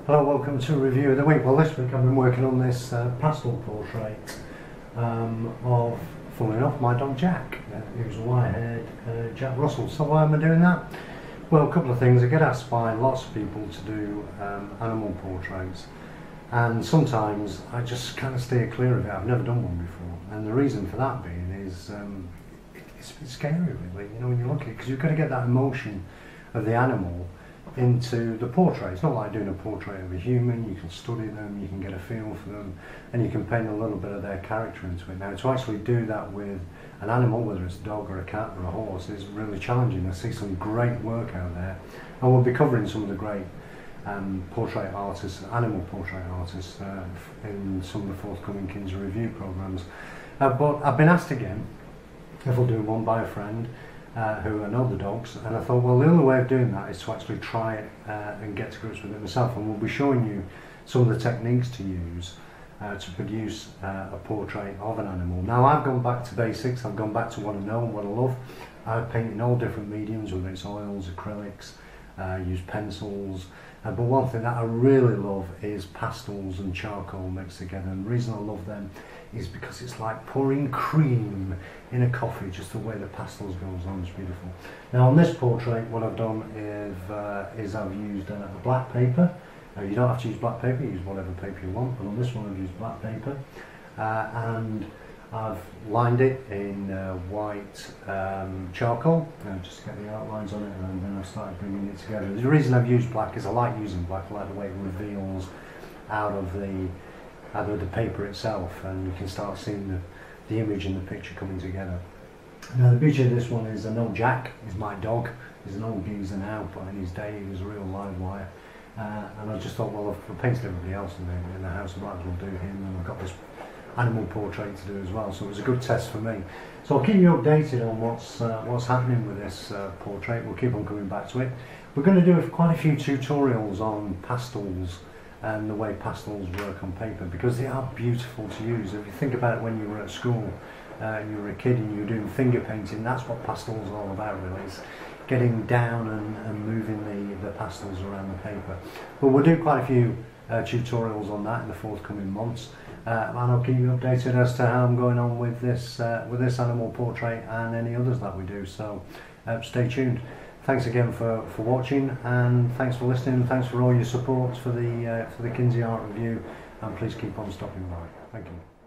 Hello, welcome to a review of the week. Well, this week I've been working on this pastel portrait of, funnily enough, my dog Jack, who's a white-haired Jack Russell. So why am I doing that? Well, a couple of things. I get asked by lots of people to do animal portraits, and sometimes I just kind of steer clear of it. I've never done one before, and the reason for that being is it's a bit scary, really, you know, when you look at it, because you've got to get that emotion of the animal into the portrait. It's not like doing a portrait of a human. You can study them, you can get a feel for them, and you can paint a little bit of their character into it. Now, to actually do that with an animal, whether it's a dog or a cat or a horse, is really challenging. I see some great work out there, and we'll be covering some of the great portrait artists, animal portrait artists, in some of the forthcoming Kinsey review programmes. But I've been asked again if I'll do one by a friend who I know the dogs, and I thought, well, the only way of doing that is to actually try it and get to grips with it myself, and we'll be showing you some of the techniques to use to produce a portrait of an animal. Now, I've gone back to basics. I've gone back to what I know and what I love. I've painted in all different mediums, whether it's oils, acrylics, use pencils, but one thing that I really love is pastels and charcoal mixed together, and the reason I love them is because it's like pouring cream in a coffee, just the way the pastels goes on. It's beautiful. Now, on this portrait, what I've done is I've used a black paper. You don't have to use black paper, use whatever paper you want, but on this one I've used black paper, and I've lined it in white charcoal, just to get the outlines on it, and then I've started bringing it together. The reason I've used black is I like using black. I like the way it reveals out of the paper itself, and you can start seeing the image and the picture coming together. Now, the beauty of this one is I know Jack is my dog. He's an old geezer now, but in his day he was a real live wire. And I just thought, well, I've painted everybody else in the house, I might as well do him, and I've got this animal portrait to do as well, so it was a good test for me. So I'll keep you updated on what's happening with this portrait. We'll keep on coming back to it. We're going to do quite a few tutorials on pastels and the way pastels work on paper, because they are beautiful to use. If you think about it, when you were at school and you were a kid and you were doing finger painting, that's what pastels are all about, really. It's getting down and moving the pastels around the paper. But we'll do quite a few tutorials on that in the forthcoming months, and I'll keep you updated as to how I'm going on with this animal portrait and any others that we do. So stay tuned. Thanks again for watching, and thanks for listening, and thanks for all your support for the Kinsey Art Review, and please keep on stopping by. Thank you.